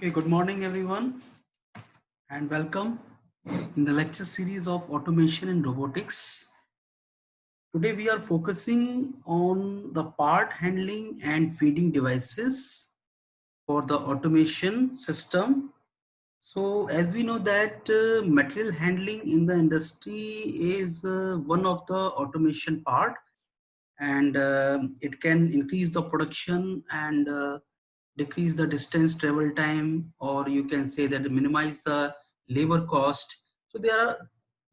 Okay, good morning everyone and welcome in the lecture series of automation and robotics. Today we are focusing on the part handling and feeding devices for the automation system. So as we know that material handling in the industry is one of the automation part, and it can increase the production and decrease the distance travel time, or you can say that minimize the labor cost. So there are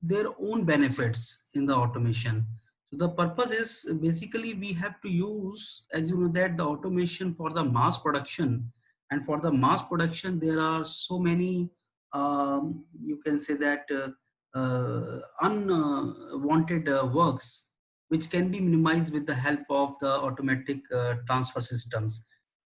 their own benefits in the automation. So the purpose is basically we have to use, as you know, that the automation for the mass production. And for the mass production there are so many you can say that unwanted works which can be minimized with the help of the automatic transfer systems.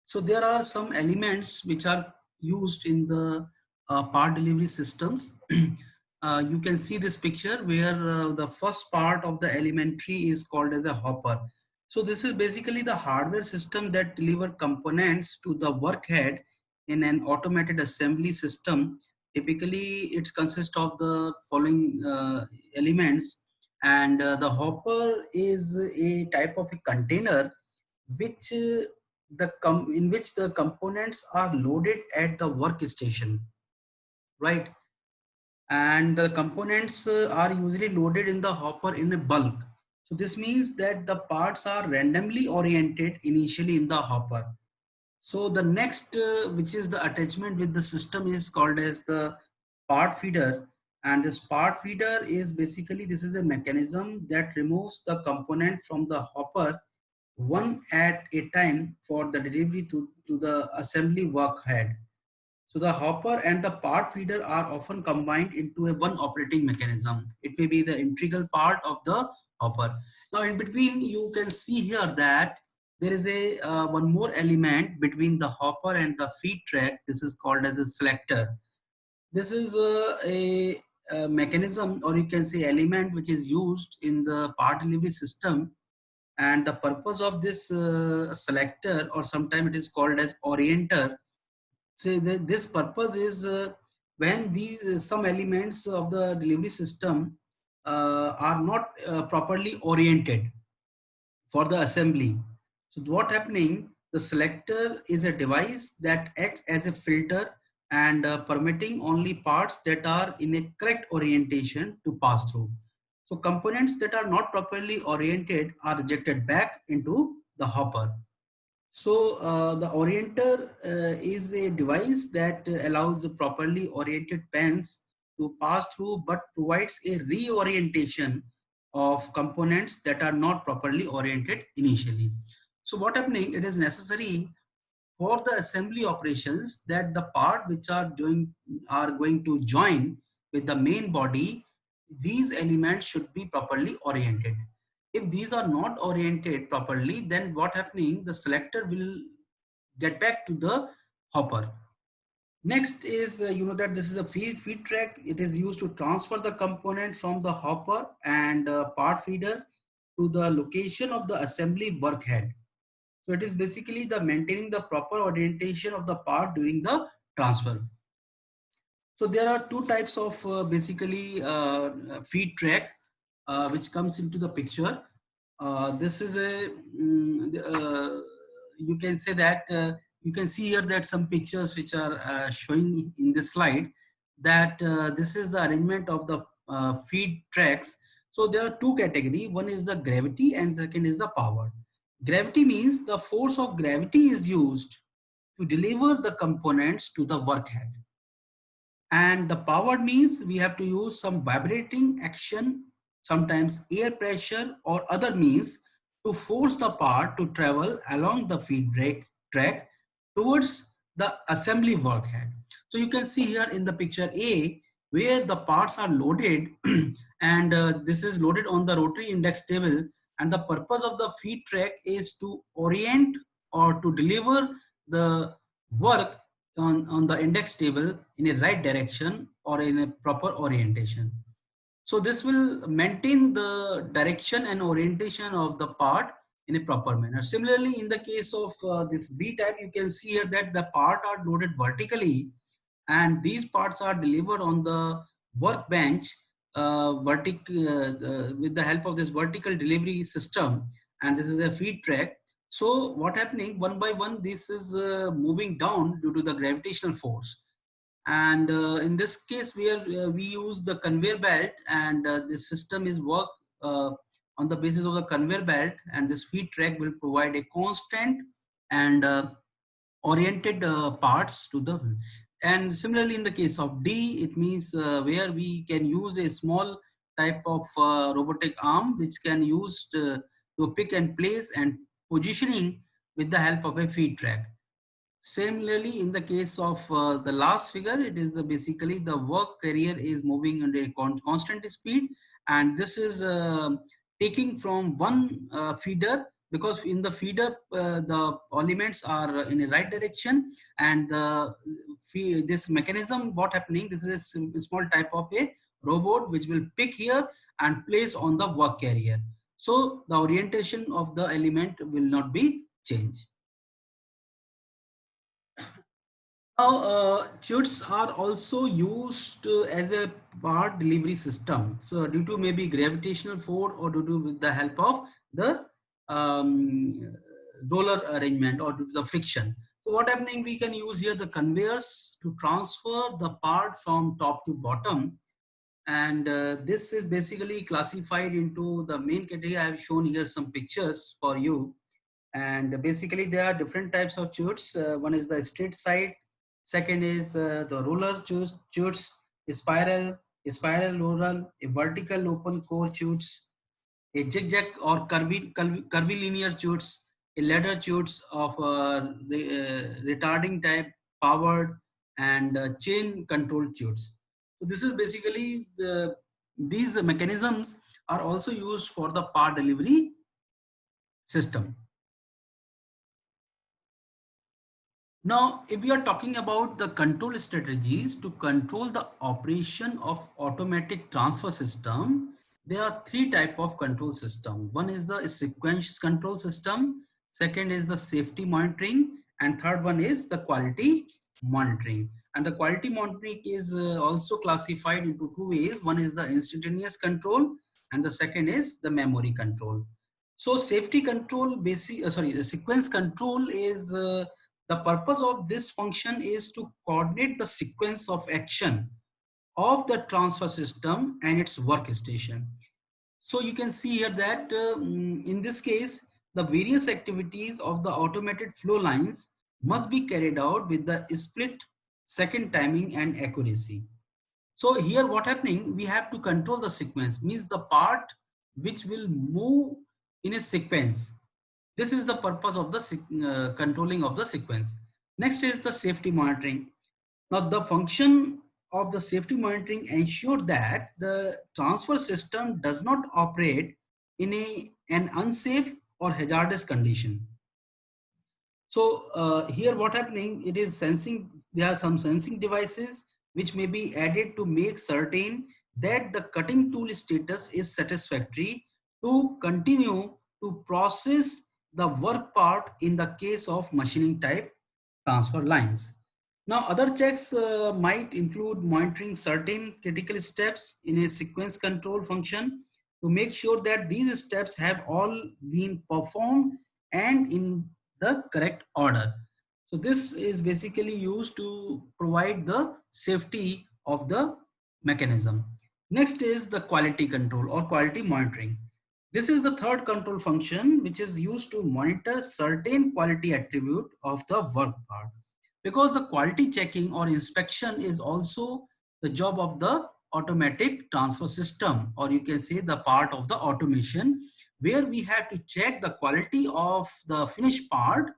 So there are some elements which are used in the part delivery systems. You can see this picture where the first part of the elementary is called as a hopper. So this is basically the hardware system that deliver components to the workhead in an automated assembly system. Typically, it consists of the following elements, and the hopper is a type of a container which in which the components are loaded at the workstation, right? And the components are usually loaded in the hopper in a bulk. So this means that the parts are randomly oriented initially in the hopper. So the next which is the attachment with the system is called as the part feeder. And this part feeder is basically, this is a mechanism that removes the component from the hopper one at a time for the delivery to the assembly workhead. So the hopper and the part feeder are often combined into a one operating mechanism. It may be the integral part of the hopper. Now in between you can see here that there is a one more element between the hopper and the feed track. This is called as a selector. This is a mechanism, or you can say element, which is used in the part delivery system. And the purpose of this selector, or sometimes it is called as orienter, say that this purpose is when these some elements of the delivery system are not properly oriented for the assembly. So what happening, the selector is a device that acts as a filter and permitting only parts that are in a correct orientation to pass through. So components that are not properly oriented are rejected back into the hopper. So the orienter is a device that allows the properly oriented pens to pass through, but provides a reorientation of components that are not properly oriented initially. So what happening, it is necessary for the assembly operations that the part which are going to join with the main body, these elements should be properly oriented. If these are not oriented properly, then what happening, the selector will get back to the hopper. Next is you know that this is a feed track. It is used to transfer the component from the hopper and part feeder to the location of the assembly workhead. So it is basically the maintaining the proper orientation of the part during the transfer. So there are two types of basically feed track which comes into the picture. This is a you can say that you can see here that some pictures which are showing in this slide, that this is the arrangement of the feed tracks. So there are two category. One is the gravity and second is the power. Gravity means the force of gravity is used to deliver the components to the workhead. And the powered means we have to use some vibrating action, sometimes air pressure or other means, to force the part to travel along the feed track towards the assembly workhead. So you can see here in the picture A where the parts are loaded and this is loaded on the rotary index table, and the purpose of the feed track is to orient or to deliver the work on the index table in a right direction or in a proper orientation. So this will maintain the direction and orientation of the part in a proper manner. Similarly, in the case of this B type, you can see here that the parts are loaded vertically, and these parts are delivered on the workbench with the help of this vertical delivery system, and this is a feed track. So what happening, one by one this is moving down due to the gravitational force. And in this case we use the conveyor belt, and this system is work uh, on the basis of the conveyor belt, and this feed track will provide a constant and oriented parts to the. And similarly in the case of D, it means where we can use a small type of robotic arm which can use to pick and place and positioning with the help of a feed track. Similarly, in the case of the last figure, it is basically the work carrier is moving at a constant speed, and this is taking from one feeder, because in the feeder the elements are in a right direction, and this mechanism what happening, this is a small type of a robot which will pick here and place on the work carrier. So the orientation of the element will not be changed. Now, chutes are also used as a part delivery system. So, due to maybe gravitational force or due to with the help of the um, roller arrangement or due to the friction. So, what happening? We can use here the conveyors to transfer the part from top to bottom, and this is basically classified into the main category. I have shown here some pictures for you, and basically there are different types of chutes. One is the straight side, second is the roller chutes, spiral roller, a vertical open core chutes, a zigzag or curvilinear chutes, a ladder chutes of retarding type, powered, and chain control chutes. So this is basically these mechanisms are also used for the part delivery system. Now, if we are talking about the control strategies to control the operation of automatic transfer system, there are three type of control system. One is the sequence control system, second is the safety monitoring, and third one is the quality monitoring. And the quality monitoring is also classified into two ways. One is the instantaneous control, and the second is the memory control. So safety control, the sequence control is the purpose of this function is to coordinate the sequence of action of the transfer system and its workstation. So you can see here that in this case, the various activities of the automated flow lines must be carried out with the split second timing and accuracy. So here what happening, we have to control the sequence, means the part which will move in a sequence. This is the purpose of the controlling of the sequence. Next is the safety monitoring. Now the function of the safety monitoring ensure that the transfer system does not operate in an unsafe or hazardous condition. So here what happening, it is sensing, there are some sensing devices which may be added to make certain that the cutting tool status is satisfactory to continue to process the work part in the case of machining type transfer lines. Now other checks might include monitoring certain critical steps in a sequence control function to make sure that these steps have all been performed and in the correct order. So this is basically used to provide the safety of the mechanism. Next is the quality control or quality monitoring. This is the third control function which is used to monitor certain quality attribute of the work part. Because the quality checking or inspection is also the job of the automatic transfer system, or you can say the part of the automation, where we have to check the quality of the finished part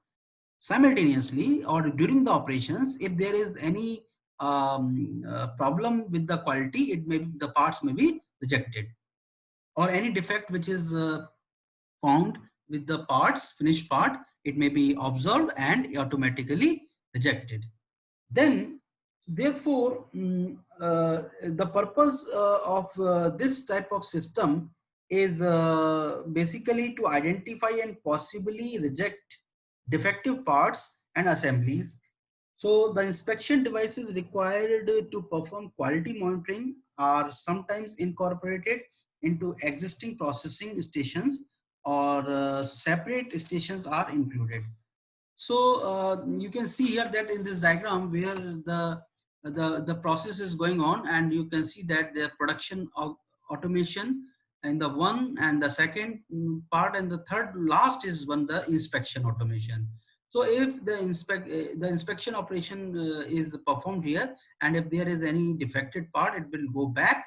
simultaneously or during the operations. If there is any problem with the quality, it may the parts may be rejected, or any defect which is found with the parts finished part, it may be observed and automatically rejected. Then therefore the purpose of this type of system is basically to identify and possibly reject defective parts and assemblies. So the inspection devices required to perform quality monitoring are sometimes incorporated into existing processing stations, or separate stations are included. So you can see here that in this diagram where the process is going on, and you can see that the production of automation and the one and the second part, and the third last is one, the inspection automation. So if the inspection operation is performed here, and if there is any defected part, it will go back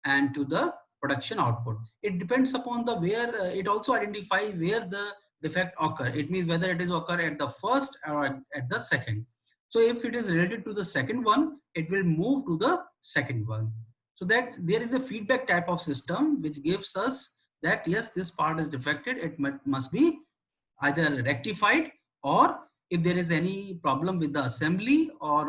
and to the production output. It depends upon the where it also identify where the defect occur. It means whether it is occur at the first or at the second. So if it is related to the second one, it will move to the second one. So that there is a feedback type of system which gives us that yes, this part is defected, it must be either rectified, or if there is any problem with the assembly, or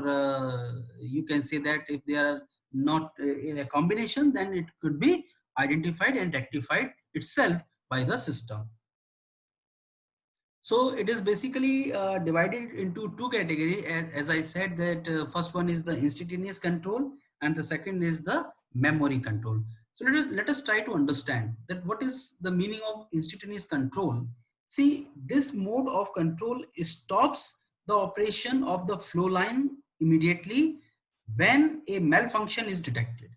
you can say that if they are not in a combination, then it could be identified and rectified itself by the system. So it is basically divided into two categories. As I said that first one is the instantaneous control, and the second is the memory control. So let us try to understand that what is the meaning of instantaneous control. See, this mode of control stops the operation of the flow line immediately when a malfunction is detected.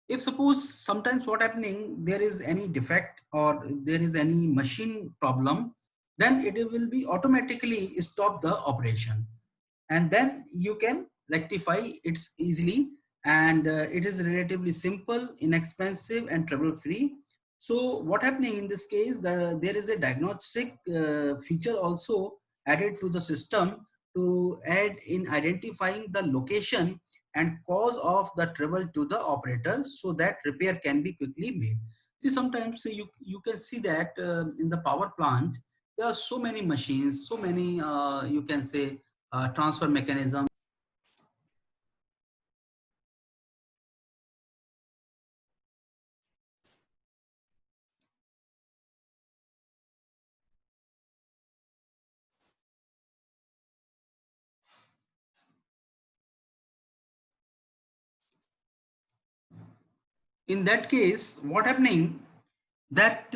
If suppose sometimes what happening, there is any defect or there is any machine problem, then it will be automatically stop the operation, and then you can rectify it easily, and it is relatively simple, inexpensive and trouble free. So what happening in this case, there is a diagnostic feature also added to the system to aid in identifying the location and cause of the trouble to the operator, so that repair can be quickly made. See, sometimes you can see that in the power plant there are so many machines, so many you can say transfer mechanism. In that case, what happening that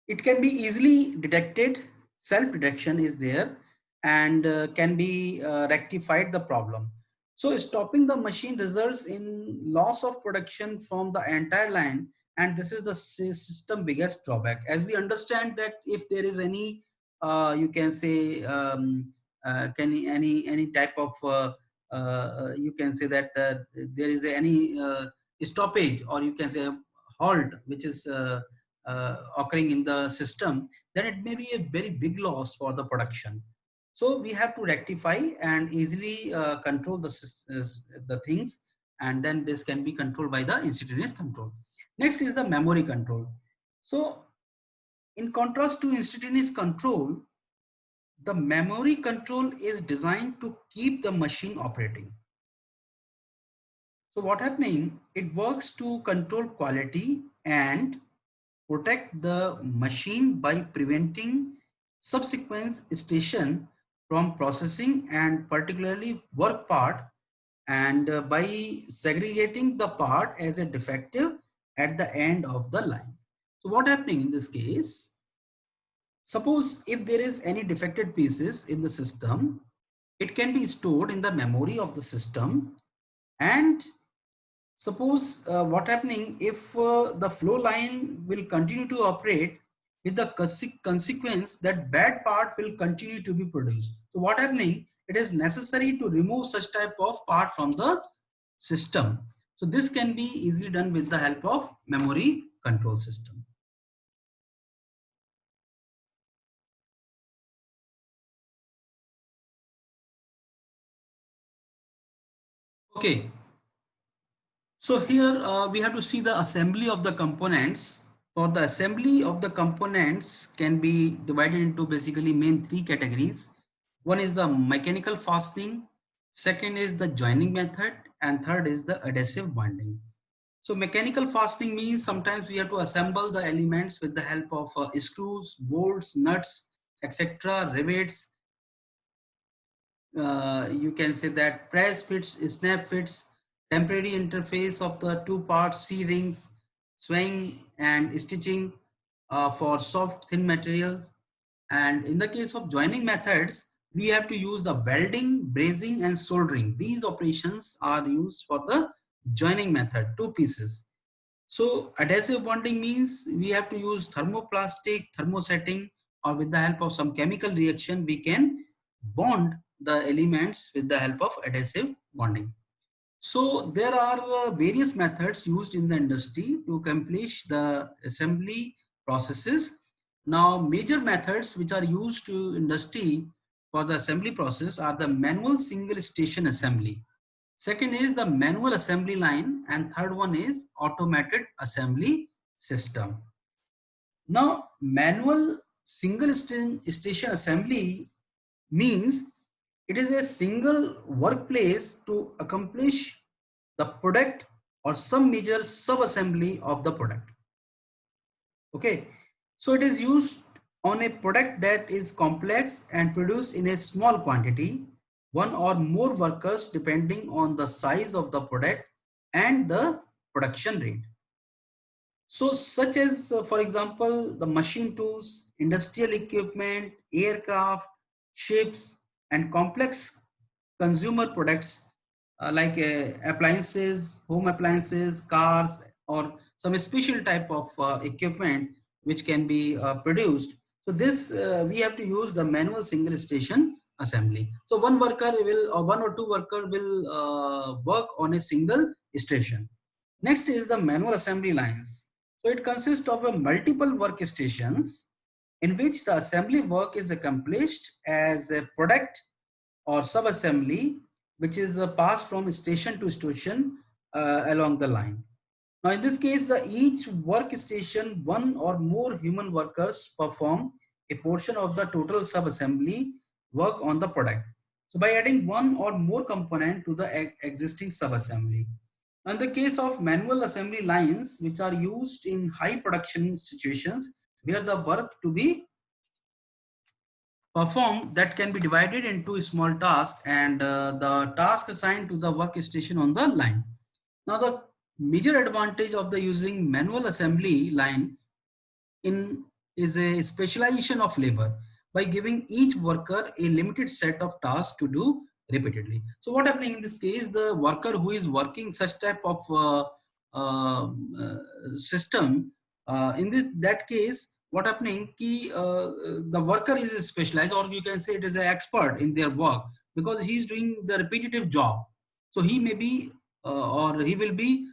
it can be easily detected, self detection is there, and can be rectified the problem. So stopping the machine results in loss of production from the entire line, and this is the system biggest drawback. As we understand that if there is any you can say can any type of you can say that there is any stoppage, or you can say halt, which is occurring in the system, then it may be a very big loss for the production. So we have to rectify and easily control the things, and then this can be controlled by the instantaneous control. Next is the memory control. So in contrast to instantaneous control, the memory control is designed to keep the machine operating. So what happening, it works to control quality and protect the machine by preventing subsequent station from processing and particularly work part, and by segregating the part as a defective at the end of the line. So what happening in this case, suppose if there is any defected pieces in the system, it can be stored in the memory of the system. And suppose what happening if the flow line will continue to operate, with the consequence that bad part will continue to be produced. So what happening, it is necessary to remove such type of part from the system. So this can be easily done with the help of memory control system. Okay, so here we have to see the assembly of the components. For the assembly of the components can be divided into basically main three categories. One is the mechanical fastening, second is the joining method, and third is the adhesive bonding. So mechanical fastening means sometimes we have to assemble the elements with the help of screws, bolts, nuts, etc., rivets. You can say that press fits, snap fits, temporary interface of the two parts, C-rings, swaying and stitching for soft thin materials. And in the case of joining methods, we have to use the welding, brazing and soldering. These operations are used for the joining method, two pieces. So adhesive bonding means we have to use thermoplastic, thermosetting, or with the help of some chemical reaction, we can bond the elements with the help of adhesive bonding. So there are various methods used in the industry to accomplish the assembly processes. Now major methods which are used to industry for the assembly process are the manual single station assembly. Second is the manual assembly line, and third one is automated assembly system. Now manual station assembly means it is a single workplace to accomplish the product or some major sub-assembly of the product. Okay, so it is used on a product that is complex and produced in a small quantity, one or more workers depending on the size of the product and the production rate. So such as, for example, the machine tools, industrial equipment, aircraft, ships, and complex consumer products like appliances, home appliances, cars, or some special type of equipment which can be produced. So this we have to use the manual single station assembly. So one worker will, or one or two worker will work on a single station. Next is the manual assembly lines. So it consists of a multiple workstations in which the assembly work is accomplished as a product or sub-assembly which is passed from station to station along the line. Now in this case, each workstation, one or more human workers perform a portion of the total sub-assembly work on the product. So by adding one or more component to the existing sub-assembly. In the case of manual assembly lines, which are used in high production situations where the work to be performed that can be divided into small tasks, and the task assigned to the workstation on the line. Now the major advantage of the using manual assembly line in is a specialization of labor by giving each worker a limited set of tasks to do repeatedly. So what happening in this case, the worker who is working such type of uh, uh, system, in that case, what happening key, the worker is specialized, or you can say it is an expert in their work because he is doing the repetitive job. So he may be or he will be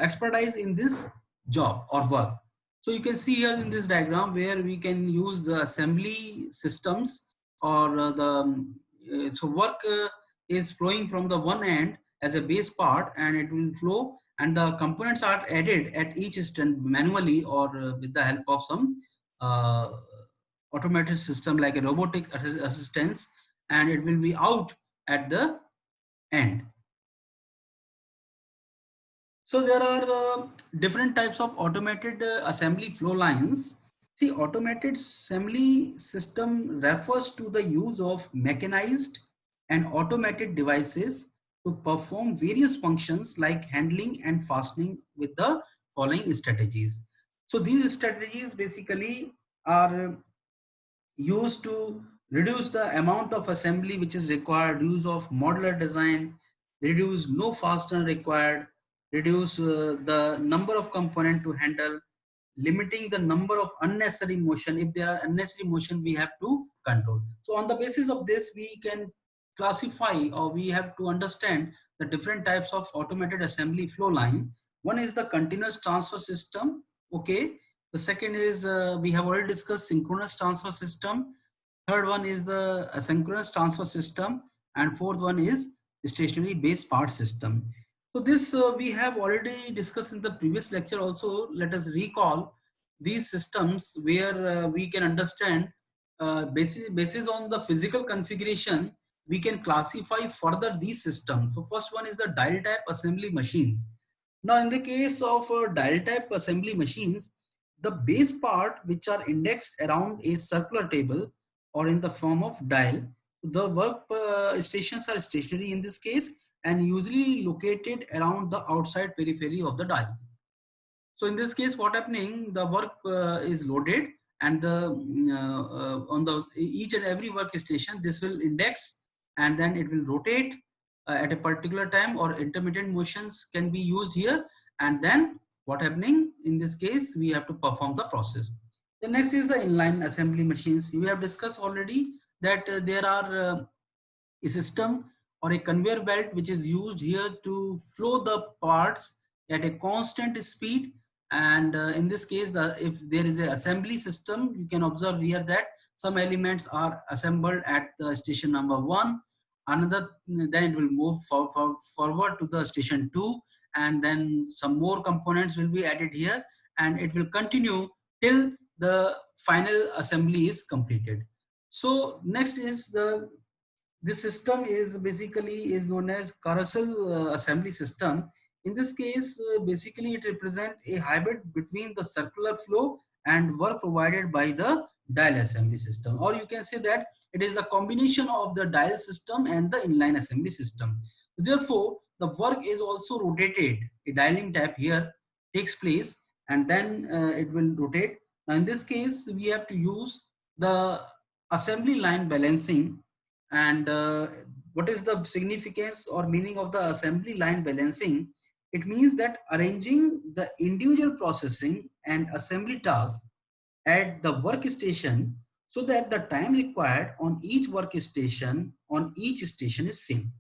expertise in this job or work. So you can see here in this diagram where we can use the assembly systems, or so work is flowing from the one end as a base part, and it will flow, and the components are added at each instant manually or with the help of some uh, automated system like a robotic assistance, and it will be out at the end. So there are different types of automated assembly flow lines. See, automated assembly system refers to the use of mechanized and automated devices to perform various functions like handling and fastening with the following strategies. So these strategies basically are used to reduce the amount of assembly which is required, use of modular design, reduce no fastener required, reduce the number of component to handle, limiting the number of unnecessary motion. If there are unnecessary motion, we have to control. So on the basis of this, we can classify, or we have to understand the different types of automated assembly flow line. One is the continuous transfer system. Okay. The second is we have already discussed synchronous transfer system. Third one is the asynchronous transfer system, and fourth one is stationary base part system. So this we have already discussed in the previous lecture also. Let us recall these systems where we can understand basis on the physical configuration, we can classify further these systems. So first one is the dial type assembly machines. Now, in the case of dial type assembly machines, the base part which are indexed around a circular table or in the form of dial, the work stations are stationary in this case and usually located around the outside periphery of the dial. So in this case, what happening? The work is loaded, and the on the each and every workstation, this will index, and then it will rotate at a particular time, or intermittent motions can be used here. And then what happening in this case? We have to perform the process. The next is the inline assembly machines. We have discussed already that there are a system or a conveyor belt which is used here to flow the parts at a constant speed. And in this case, if there is an assembly system, you can observe here that some elements are assembled at the station number 1, another, then it will move forward to the station 2, and then some more components will be added here, and it will continue till the final assembly is completed. So next is the this system is basically is known as carousel assembly system. In this case, basically it represents a hybrid between the circular flow and work provided by the dial assembly system. Or you can say that it is the combination of the dial system and the inline assembly system. Therefore, the work is also rotated. A dialing tap here takes place, and then it will rotate. Now in this case, we have to use the assembly line balancing. And what is the significance or meaning of the assembly line balancing? It means that arranging the individual processing and assembly tasks at the workstation so that the time required on each workstation on each station is same,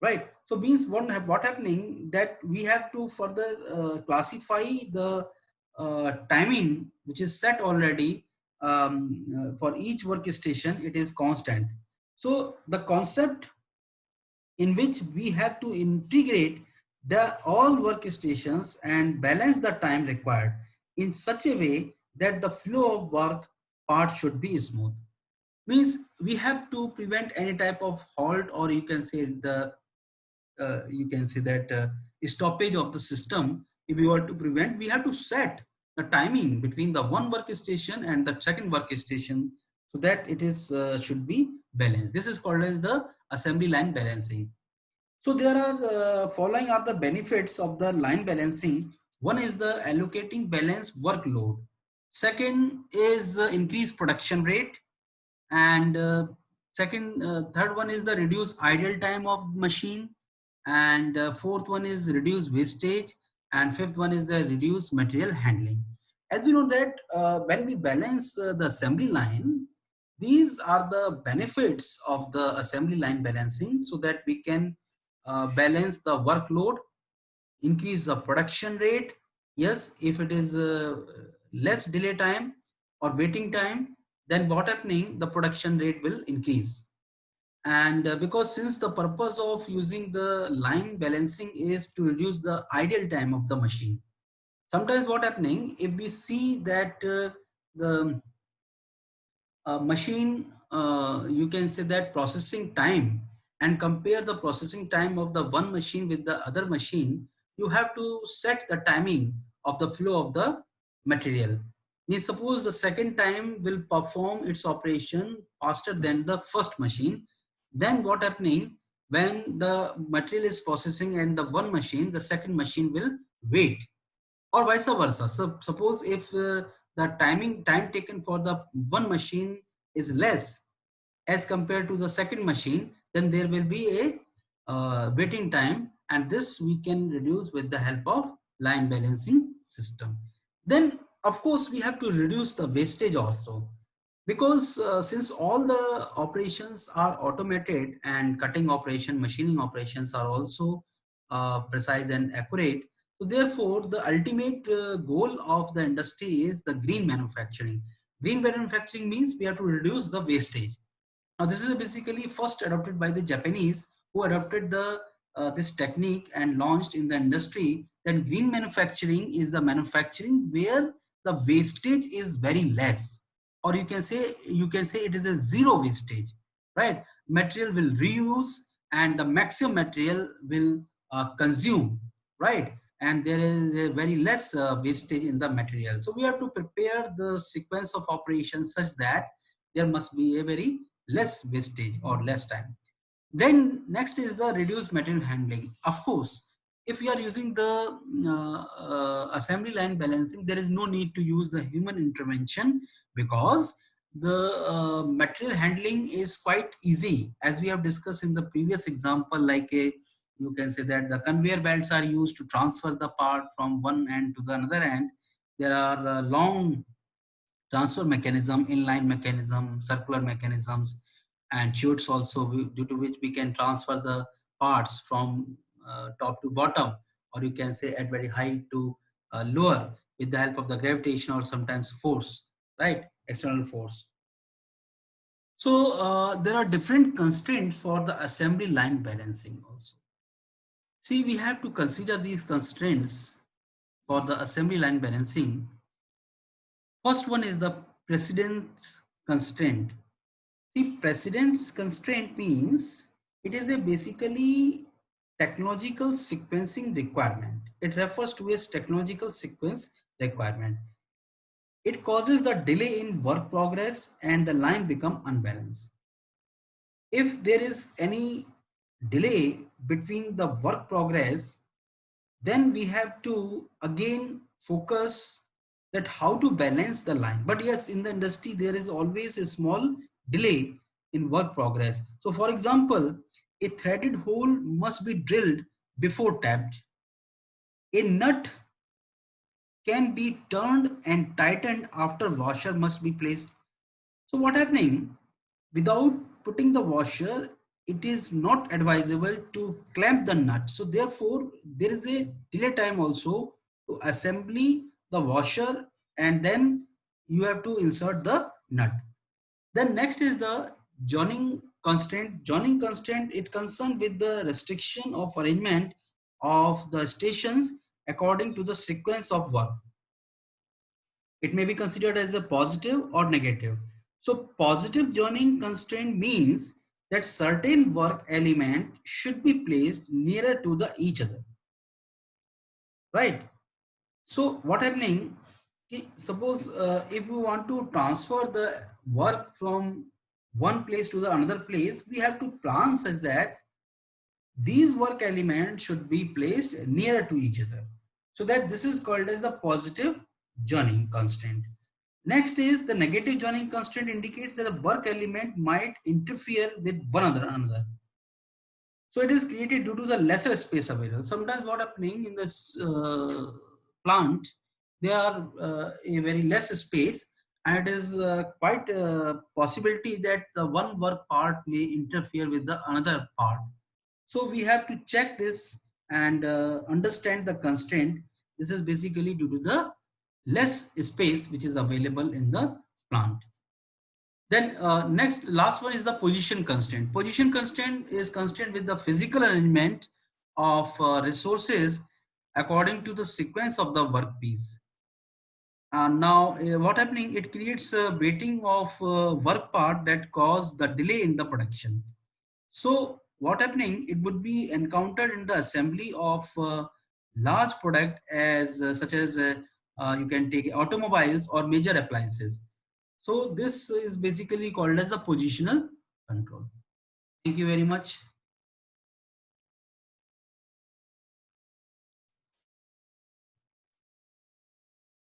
right? So means what happening that we have to further classify the timing which is set already for each workstation. It is constant. So the concept in which we have to integrate the all workstations and balance the time required in such a way that the flow of work part should be smooth. Means we have to prevent any type of halt, or you can say the you can say that stoppage of the system. If we were to prevent, we have to set the timing between the one workstation and the second workstation so that it is should be balanced. This is called as the assembly line balancing. So there are following are the benefits of the line balancing. One is the allocating balanced workload. Second is increased production rate. And third one is the reduced idle time of machine. And fourth one is reduced wastage. And fifth one is the reduced material handling. As you know that when we balance the assembly line, these are the benefits of the assembly line balancing, so that we can balance the workload, increase the production rate. Yes, if it is less delay time or waiting time, then what happening, the production rate will increase. And because since the purpose of using the line balancing is to reduce the idle time of the machine, sometimes what happening, if we see that the machine, you can say that processing time, and compare the processing time of the one machine with the other machine, you have to set the timing of the flow of the material. Means suppose the second time will perform its operation faster than the first machine, then what happening, when the material is processing and the one machine, the second machine will wait, or vice versa. So suppose if the time taken for the one machine is less as compared to the second machine, then there will be a waiting time, and this we can reduce with the help of line balancing system. Then of course we have to reduce the wastage also, because since all the operations are automated and cutting operation, machining operations are also precise and accurate, so therefore the ultimate goal of the industry is the green manufacturing. Green manufacturing means we have to reduce the wastage. Now this is basically first adopted by the Japanese, who adopted the this technique and launched in the industry. Then green manufacturing is the manufacturing where the wastage is very less, or you can say it is a zero wastage, right? Material will reuse and the maximum material will consume, right? And there is a very less wastage in the material. So we have to prepare the sequence of operations such that there must be a very less wastage or less time. Then next is the reduced material handling. Of course, if you are using the assembly line balancing, there is no need to use the human intervention, because the material handling is quite easy, as we have discussed in the previous example. Like a, you can say that the conveyor belts are used to transfer the part from one end to the another end. There are long transfer mechanism, inline mechanism, circular mechanisms, and chutes also, due to which we can transfer the parts from top to bottom, or you can say at very high to lower, with the help of the gravitation or sometimes force, right? External force. So there are different constraints for the assembly line balancing also. See, we have to consider these constraints for the assembly line balancing. First one is the precedence constraint. The precedence constraint means it is a basically technological sequencing requirement. It refers to a technological sequence requirement. It causes the delay in work progress and the line become unbalanced. If there is any delay between the work progress, then we have to again focus that how to balance the line. But yes, in the industry there is always a small delay in work progress. So for example, a threaded hole must be drilled before tapped. A nut can be turned and tightened after washer must be placed. So what happening, without putting the washer, it is not advisable to clamp the nut. So therefore, there is a delay time also to assembly the washer, and then you have to insert the nut. Then next is the joining constraint. Joining constraint, it concerned with the restriction of arrangement of the stations according to the sequence of work. It may be considered as a positive or negative. So positive joining constraint means that certain work element should be placed nearer to the each other, right? So what happening, suppose if we want to transfer the work from one place to the another place, we have to plan such that these work elements should be placed nearer to each other. So that this is called as the positive joining constraint. Next is the negative joining constraint, indicates that the work element might interfere with one another. So it is created due to the lesser space available. Sometimes what happening in this plant, they are a very less space, and it is quite a possibility that the one work part may interfere with the another part. So we have to check this and understand the constraint. This is basically due to the less space which is available in the plant. Then next, last one is the position constraint. Position constraint is constraint with the physical arrangement of resources according to the sequence of the workpiece. Now what happening, it creates a weighting of work part that cause the delay in the production. So what happening, it would be encountered in the assembly of large product as such as you can take automobiles or major appliances. So this is basically called as a positional control. Thank you very much.